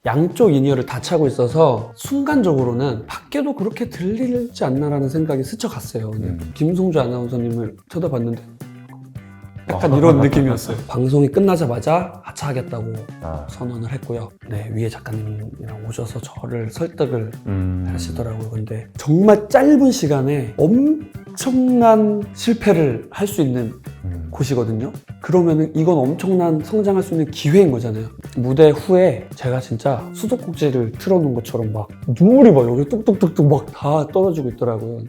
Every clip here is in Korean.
양쪽 인이어를 다 차고 있어서 순간적으로는 밖에도 그렇게 들리지 않나라는 생각이 스쳐갔어요. 그냥 김송주 아나운서님을 쳐다봤는데 약간 이런 느낌이었어요. 방송이 끝나자마자 하차하겠다고 선언을 했고요. 네, 위에 작가님이랑 오셔서 저를 설득을 하시더라고요. 근데 정말 짧은 시간에 엄청난 실패를 할 수 있는 곳이거든요. 그러면은 이건 엄청난 성장할 수 있는 기회인 거잖아요. 무대 후에 제가 진짜 수도꼭지를 틀어놓은 것처럼 막 눈물이 막 여기 뚝뚝뚝뚝 막 다 떨어지고 있더라고요.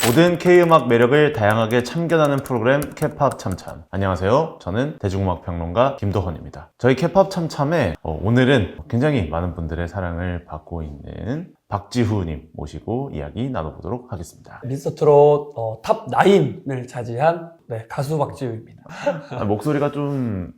모든 K-음악 매력을 다양하게 참견하는 프로그램 K-POP 참참. 안녕하세요. 저는 대중음악 평론가 김도헌입니다. 저희 K-POP 참참에 오늘은 굉장히 많은 분들의 사랑을 받고 있는 박지후님 모시고 이야기 나눠보도록 하겠습니다. 미스터트롯 탑 9을 차지한 가수 박지우입니다. 목소리가 좀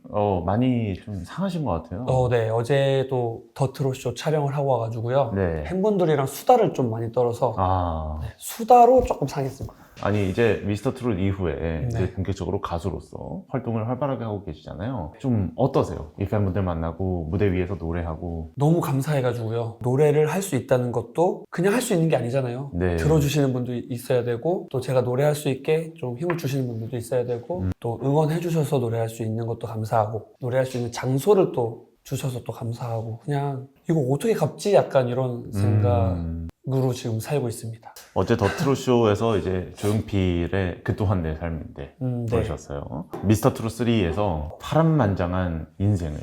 많이 좀 상하신 것 같아요. 네, 어제도 더 트롯쇼 촬영을 하고 와가지고요. 네. 팬분들이랑 수다를 좀 많이 떨어서 수다로 조금 상했습니다. 아니 이제 미스터트롯 이후에 이제 네. 본격적으로 가수로서 활동을 활발하게 하고 계시잖아요. 좀 어떠세요? 이 팬분들 만나고 무대 위에서 노래하고. 너무 감사해가지고요. 노래를 할 수 있다는 것도 그냥 할 수 있는 게 아니잖아요. 네. 들어주시는 분도 있어야 되고 또 제가 노래할 수 있게 좀 힘을 주시는 분들도 있어야 되고 또 응원해 주셔서 노래할 수 있는 것도 감사하고 노래할 수 있는 장소를 또 주셔서 또 감사하고 그냥 이거 어떻게 갚지? 약간 이런 생각으로 지금 살고 있습니다. 어제 더 트롯쇼에서 이제 조용필의 그 또한 내 삶인데 부르셨어요. 미스터트롯 3에서 파란만장한 인생을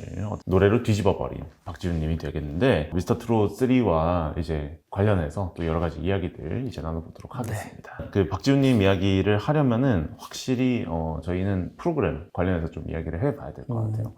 노래로 뒤집어버린 박지훈님이 되겠는데 미스터트롯 3와 이제 관련해서 또 여러 가지 이야기들 이제 나눠보도록 하겠습니다. 그 박지훈님 이야기를 하려면은 확실히 저희는 프로그램 관련해서 좀 이야기를 해봐야 될 것 같아요.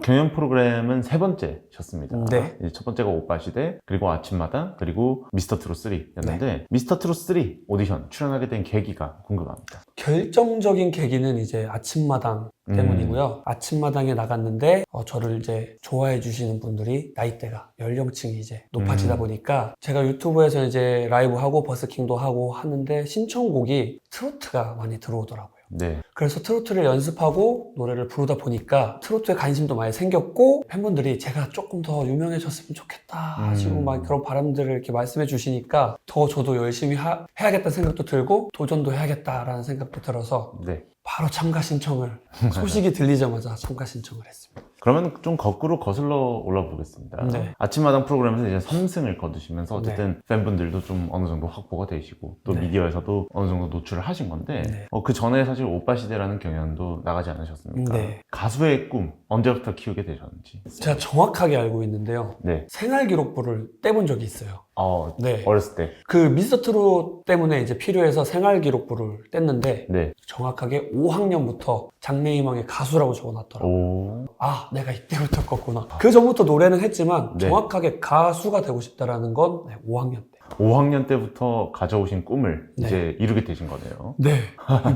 경연 프로그램은 세 번째셨습니다. 이제 첫 번째가 오빠 시대, 그리고 아침마당, 그리고 미스터트롯 3였는데 미스터트롯 3 오디션 출연하게 된 계기가 궁금합니다. 결정적인 계기는 이제 아침마당 때문이고요. 아침마당에 나갔는데 저를 이제 좋아해 주시는 분들이 나이대가 연령층이 이제 높아지다 보니까 제가 유튜브에서 이제 라이브하고 버스킹도 하고 하는데 신청곡이 트로트가 많이 들어오더라고요. 네. 그래서 트로트를 연습하고 노래를 부르다 보니까 트로트에 관심도 많이 생겼고 팬분들이 제가 조금 더 유명해졌으면 좋겠다 하시고 막 그런 바람들을 이렇게 말씀해 주시니까 더 저도 열심히 해야겠다는 생각도 들고 도전도 해야겠다라는 생각도 들어서 바로 참가 신청을 소식이 들리자마자 참가 신청을 했습니다. 그러면 좀 거꾸로 거슬러 올라 보겠습니다. 아침마당 프로그램에서 이제 3승을 거두시면서 어쨌든 팬분들도 좀 어느 정도 확보가 되시고 또 미디어에서도 어느 정도 노출을 하신 건데 그 전에 사실 오빠 시대라는 경연도 나가지 않으셨습니까? 가수의 꿈 언제부터 키우게 되셨는지. 제가 정확하게 알고 있는데요. 생활기록부를 떼본 적이 있어요. 어렸을 때. 그 미스터트롯 때문에 이제 필요해서 생활기록부를 뗐는데 정확하게 5학년부터 장래희망의 가수라고 적어놨더라고요. 내가 이때부터 껐구나. 그 전부터 노래는 했지만 정확하게 가수가 되고 싶다라는 건 5학년 때. 5학년 때부터 가져오신 꿈을 이제 이루게 되신 거네요.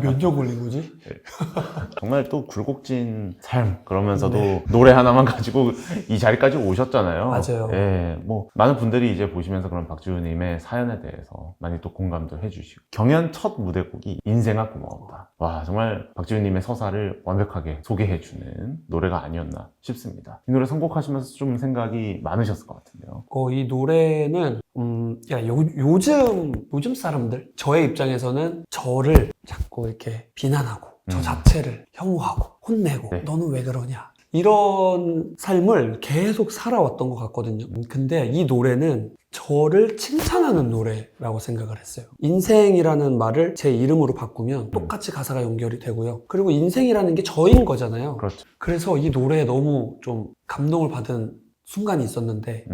몇 년 걸린 거지? 정말 또 굴곡진 삶 그러면서도 노래 하나만 가지고 이 자리까지 오셨잖아요. 맞아요. 뭐 많은 분들이 이제 보시면서 그런 박지훈님의 사연에 대해서 많이 또 공감도 해주시고 경연 첫 무대곡이 인생아 고마웠다. 와 정말 박지훈님의 서사를 완벽하게 소개해주는 노래가 아니었나 싶습니다. 이 노래 선곡하시면서 좀 생각이 많으셨을 것 같은데요. 이 노래는 요즘 사람들 저의 입장에서는 저를 자꾸 이렇게 비난하고 저 자체를 혐오하고 혼내고 너는 왜 그러냐 이런 삶을 계속 살아왔던 것 같거든요. 근데 이 노래는 저를 칭찬하는 노래라고 생각을 했어요. 인생이라는 말을 제 이름으로 바꾸면 똑같이 가사가 연결이 되고요. 그리고 인생이라는 게 저인 거잖아요. 그래서 이 노래에 너무 좀 감동을 받은 순간이 있었는데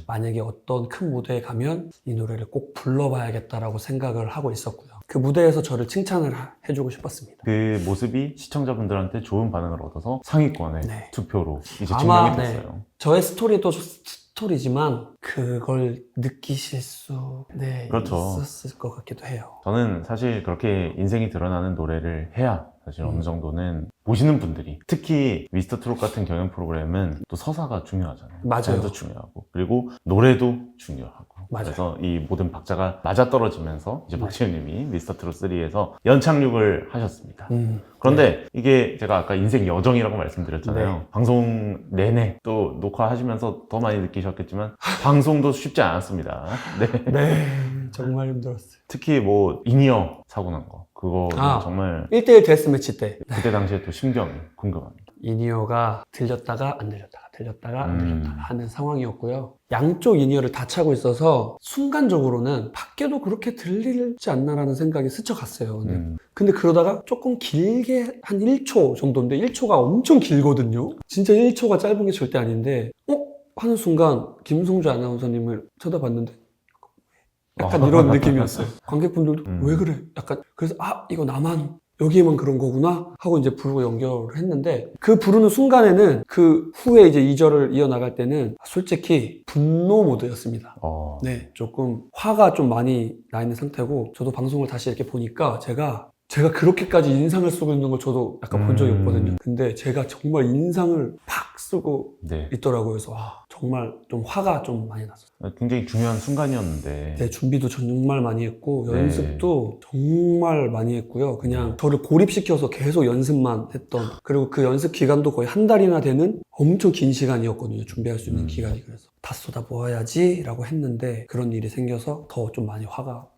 만약에 어떤 큰 무대에 가면 이 노래를 꼭 불러봐야겠다라고 생각을 하고 있었고요. 그 무대에서 저를 칭찬을 해주고 싶었습니다. 그 모습이 시청자분들한테 좋은 반응을 얻어서 상위권의 투표로 이제 증명이 됐어요. 저의 스토리도 스토리지만 그걸 느끼실 수 있었을 것 같기도 해요. 저는 사실 그렇게 인생이 드러나는 노래를 해야 사실 어느 정도는 보시는 분들이 특히 미스터트롯 같은 경연 프로그램은 또 서사가 중요하잖아요. 맞아요. 사연도 중요하고 그리고 노래도 중요하고 맞아요. 그래서 이 모든 박자가 맞아떨어지면서 이제 네. 박지훈님이 미스터 트롯 3에서 연착륙을 하셨습니다. 네. 그런데 이게 제가 아까 인생 여정이라고 말씀드렸잖아요. 네. 방송 내내 또 녹화하시면서 더 많이 느끼셨겠지만 방송도 쉽지 않았습니다. 네. 네, 정말 힘들었어요. 특히 뭐 인이어 사고 난 거. 그거 정말 1대1 데스매치 때 그때 당시에 또 심경이 궁금합니다. 인이어가 들렸다가 안 들렸다가 들렸다가 안 들렸다가 하는 상황이었고요. 양쪽 인이어를 다 차고 있어서 순간적으로는 밖에도 그렇게 들리지 않나라는 생각이 스쳐갔어요. 근데 그러다가 조금 길게 한 1초 정도인데 1초가 엄청 길거든요. 진짜 1초가 짧은 게 절대 아닌데 하는 순간 김성주 아나운서님을 쳐다봤는데 약간 이런 느낌이었어요. 관객분들도 왜 그래? 약간 그래서 이거 나만 여기에만 그런 거구나 하고 이제 부르고 연결을 했는데 그 부르는 순간에는 그 후에 이제 2절을 이어나갈 때는 솔직히 분노 모드였습니다. 네, 조금 화가 좀 많이 나 있는 상태고 저도 방송을 다시 이렇게 보니까 제가 그렇게까지 인상을 쓰고 있는 걸 저도 약간 본 적이 없거든요. 근데 제가 정말 인상을 팍 쓰고 있더라고요. 그래서 정말 좀 화가 좀 많이 났어요. 굉장히 중요한 순간이었는데. 네, 준비도 정말 많이 했고 연습도 정말 많이 했고요. 그냥 저를 고립시켜서 계속 연습만 했던, 그리고 그 연습 기간도 거의 한 달이나 되는 엄청 긴 시간이었거든요. 준비할 수 있는 기간이. 그래서 다 쏟아부어야지 라고 했는데 그런 일이 생겨서 더 좀 많이 화가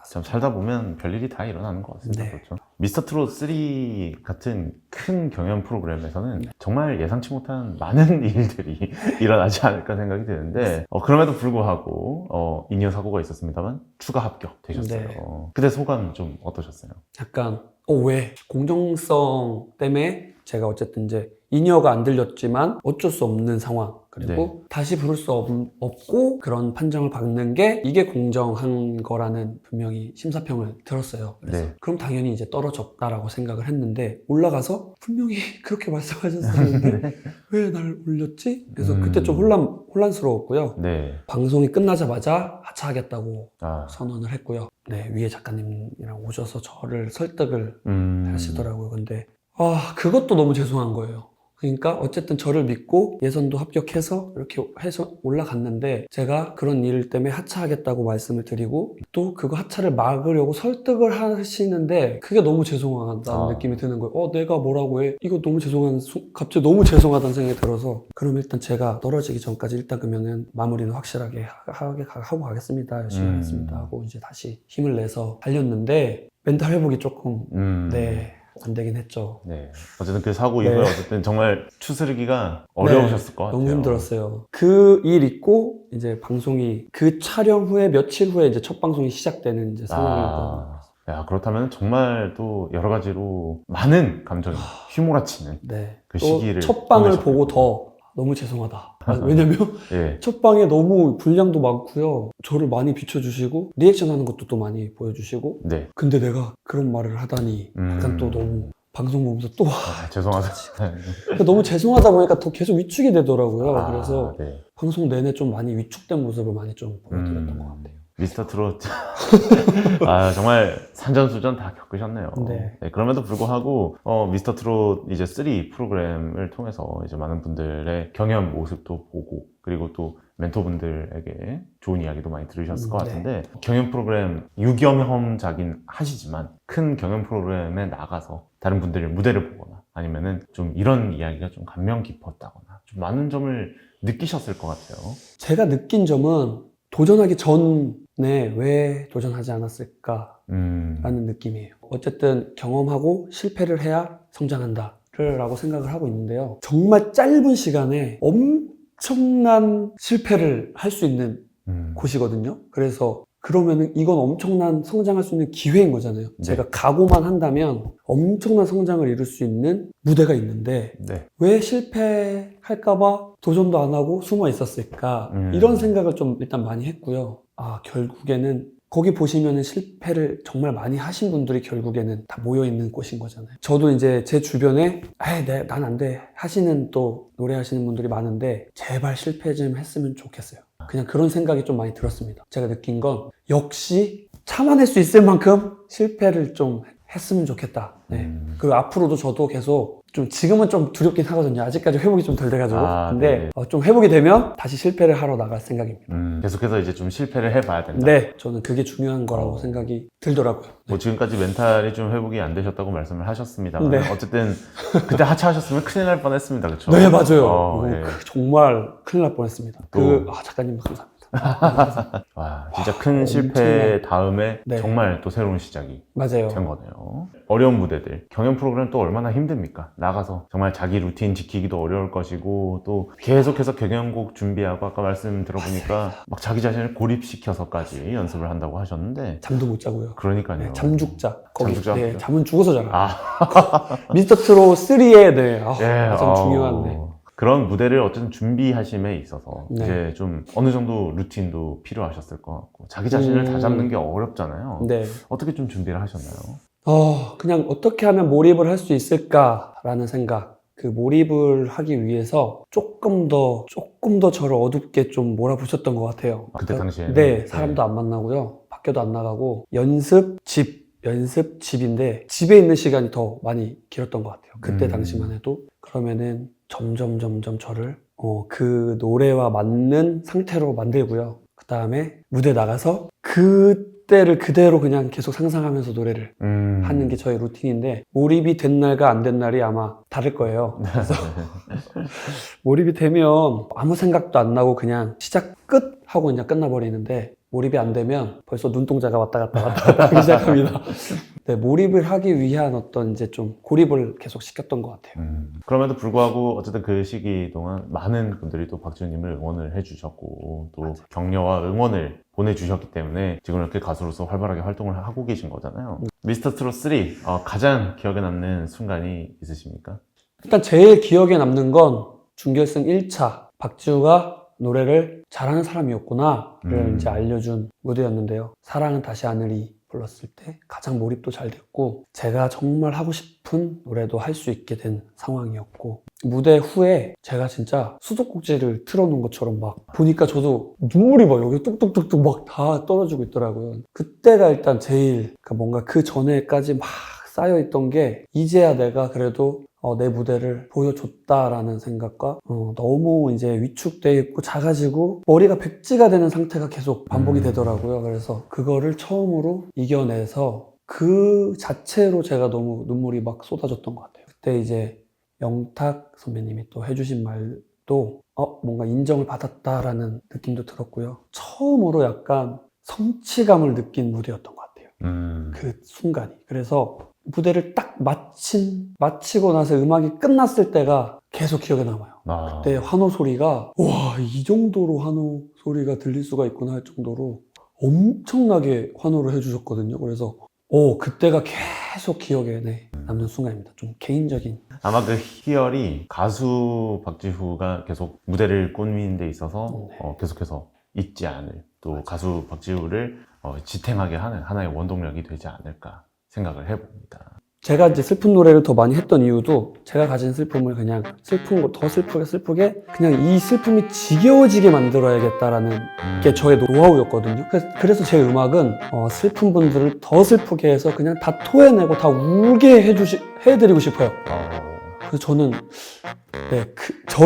참 살다 보면 별일이 다 일어나는 것 같습니다. 그렇죠? 미스터 트롯 3 같은 큰 경연 프로그램에서는 정말 예상치 못한 많은 일들이 일어나지 않을까 생각이 드는데 그럼에도 불구하고 인이어 사고가 있었습니다만 추가 합격되셨어요. 그때 소감 좀 어떠셨어요? 약간 왜? 공정성 때문에 제가 어쨌든 이제 인이어가 안 들렸지만 어쩔 수 없는 상황, 그리고 다시 부를 수 없고 그런 판정을 받는 게 이게 공정한 거라는 분명히 심사평을 들었어요. 그래서 그럼 당연히 이제 떨어졌다라고 생각을 했는데 올라가서 분명히 그렇게 말씀하셨었는데 왜 날 올렸지? 그래서 그때 좀 혼란스러웠고요. 방송이 끝나자마자 하차하겠다고 선언을 했고요. 위에 작가님이랑 오셔서 저를 설득을 하시더라고요. 근데 그것도 너무 죄송한 거예요. 그러니까 어쨌든 저를 믿고 예선도 합격해서 이렇게 해서 올라갔는데 제가 그런 일 때문에 하차하겠다고 말씀을 드리고 또 그거 하차를 막으려고 설득을 하시는데 그게 너무 죄송하다는 느낌이 드는 거예요. 내가 뭐라고 해? 이거 너무 갑자기 너무 죄송하다는 생각이 들어서 그럼 일단 제가 떨어지기 전까지 일단 그러면은 마무리는 확실하게 하고 가겠습니다. 열심히 하겠습니다 하고 이제 다시 힘을 내서 달렸는데 멘탈 회복이 조금 안 되긴 했죠. 어쨌든 그 사고 이후에 어쨌든 정말 추스르기가 어려우셨을 것 같아요. 너무 힘들었어요. 그 일 있고 이제 방송이 그 촬영 후에 며칠 후에 이제 첫 방송이 시작되는 이제 상황이었거든요. 그렇다면 정말 또 여러 가지로 많은 감정이 휘몰아치는 그 시기를 첫 방을 보고 더 너무 죄송하다. 왜냐면 첫 방에 너무 분량도 많고요. 저를 많이 비춰주시고 리액션 하는 것도 또 많이 보여주시고 근데 내가 그런 말을 하다니 약간 또 너무 방송 보면서 또 죄송하다. 너무 죄송하다 보니까 더 계속 위축이 되더라고요. 그래서 방송 내내 좀 많이 위축된 모습을 많이 좀 보여드렸던 것 같아요. 미스터 트롯 정말 산전수전 다 겪으셨네요. 그럼에도 불구하고 미스터 트롯 이제 3 프로그램을 통해서 이제 많은 분들의 경연 모습도 보고 그리고 또 멘토분들에게 좋은 이야기도 많이 들으셨을 것 같은데 경연 프로그램 유경험자긴 하시지만 큰 경연 프로그램에 나가서 다른 분들의 무대를 보거나 아니면은 좀 이런 이야기가 좀 감명 깊었다거나 좀 많은 점을 느끼셨을 것 같아요. 제가 느낀 점은 도전하기 전에 왜 도전하지 않았을까 라는 느낌이에요. 어쨌든 경험하고 실패를 해야 성장한다 라고 생각을 하고 있는데요. 정말 짧은 시간에 엄청난 실패를 할 수 있는 곳이거든요. 그래서 그러면은 이건 엄청난 성장할 수 있는 기회인 거잖아요. 제가 각오만 한다면 엄청난 성장을 이룰 수 있는 무대가 있는데 왜 실패할까봐 도전도 안 하고 숨어 있었을까 이런 생각을 좀 일단 많이 했고요. 결국에는 거기 보시면은 실패를 정말 많이 하신 분들이 결국에는 다 모여있는 곳인 거잖아요. 저도 이제 제 주변에 난 안 돼 하시는 또 노래하시는 분들이 많은데 제발 실패 좀 했으면 좋겠어요. 그냥 그런 생각이 좀 많이 들었습니다. 제가 느낀 건 역시 참아낼 수 있을 만큼 실패를 좀 했으면 좋겠다. 그 앞으로도 저도 계속 좀 지금은 좀 두렵긴 하거든요. 아직까지 회복이 좀 덜 돼가지고. 근데 네. 좀 회복이 되면 다시 실패를 하러 나갈 생각입니다. 계속해서 이제 좀 실패를 해봐야 된다. 네, 저는 그게 중요한 거라고 생각이 들더라고요. 뭐 지금까지 멘탈이 좀 회복이 안 되셨다고 말씀을 하셨습니다만 네. 어쨌든 그때 하차하셨으면 큰일 날 뻔했습니다. 그렇죠? 네, 맞아요. 예. 정말 큰일 날 뻔했습니다. 작가님 감사합니다. 와, 진짜 큰 실패 다음에 네. 정말 또 새로운 시작이 맞아요. 된 거네요. 어려운 무대들, 경연 프로그램 또 얼마나 힘듭니까? 나가서 정말 자기 루틴 지키기도 어려울 것이고 또 계속해서 경연곡 준비하고 아까 말씀 들어보니까 막 자기 자신을 고립시켜서까지 연습을 한다고 하셨는데 잠도 못 자고요. 그러니까요. 네, 잠죽자. 거기. 잠죽자. 네, 잠은 죽어서 자요. 아, 미스터 트롯 3의 네, 가장 예, 중요한 네. 그런 무대를 어쨌든 준비하심에 있어서 네. 이제 좀 어느 정도 루틴도 필요하셨을 것 같고 자기 자신을 다 잡는 게 어렵잖아요. 네. 어떻게 좀 준비를 하셨나요? 그냥 어떻게 하면 몰입을 할 수 있을까라는 생각. 그 몰입을 하기 위해서 조금 더 저를 어둡게 좀 몰아붙였던 것 같아요. 그때 당시에 네, 사람도 안 만나고요. 밖에도 안 나가고 연습, 집인데 집에 있는 시간이 더 많이 길었던 것 같아요. 그때 당시만 해도. 그러면은 점점 저를 그 노래와 맞는 상태로 만들고요. 그 다음에 무대 나가서 그때를 그대로 그냥 계속 상상하면서 노래를 하는 게 저의 루틴인데 몰입이 된 날과 안 된 날이 아마 다를 거예요. 그래서 몰입이 되면 아무 생각도 안 나고 그냥 시작 끝 하고 그냥 끝나버리는데 몰입이 안 되면 벌써 눈동자가 왔다 갔다 하기 시작합니다. 네, 몰입을 하기 위한 어떤 이제 좀 고립을 계속 시켰던 것 같아요. 그럼에도 불구하고 어쨌든 그 시기 동안 많은 분들이 또 박지훈님을 응원을 해주셨고 또 맞아요. 격려와 응원을 보내주셨기 때문에 지금 이렇게 가수로서 활발하게 활동을 하고 계신 거잖아요. 미스터 트롯 3 가장 기억에 남는 순간이 있으십니까? 일단 제일 기억에 남는 건 준결승 1차 박지우가 노래를 잘하는 사람이었구나를 이제 알려준 무대였는데요. 사랑은 다시 하늘이 불렀을 때 가장 몰입도 잘 됐고 제가 정말 하고 싶은 노래도 할 수 있게 된 상황이었고 무대 후에 제가 진짜 수도꼭지를 틀어놓은 것처럼 막 보니까 저도 눈물이 막 여기 뚝뚝뚝뚝 막 다 떨어지고 있더라고요. 그때가 일단 제일 뭔가 그 전에까지 막 쌓여있던 게 이제야 내가 그래도 내 무대를 보여줬다라는 생각과 너무 이제 위축돼 있고 작아지고 머리가 백지가 되는 상태가 계속 반복이 되더라고요. 그래서 그거를 처음으로 이겨내서 그 자체로 제가 너무 눈물이 막 쏟아졌던 것 같아요. 그때 이제 영탁 선배님이 또 해주신 말도 뭔가 인정을 받았다라는 느낌도 들었고요. 처음으로 약간 성취감을 느낀 무대였던 것 같아요. 그 순간이. 그래서 무대를 딱 마치고 나서 음악이 끝났을 때가 계속 기억에 남아요. 그때 환호 소리가 와, 이 정도로 환호 소리가 들릴 수가 있구나 할 정도로 엄청나게 환호를 해주셨거든요. 그래서 그때가 계속 기억에 남는 순간입니다. 좀 개인적인. 아마 그 희열이 가수 박지후가 계속 무대를 꾸미는 데 있어서 계속해서 잊지 않을 또 가수 박지후를 지탱하게 하는 하나의 원동력이 되지 않을까 생각을 해봅니다. 제가 이제 슬픈 노래를 더 많이 했던 이유도 제가 가진 슬픔을 그냥 슬픈 거 더 슬프게 그냥 이 슬픔이 지겨워지게 만들어야겠다라는 게 저의 노하우였거든요. 그래서 제 음악은 슬픈 분들을 더 슬프게 해서 그냥 다 토해내고 다 울게 해드리고 싶어요. 그래서 저는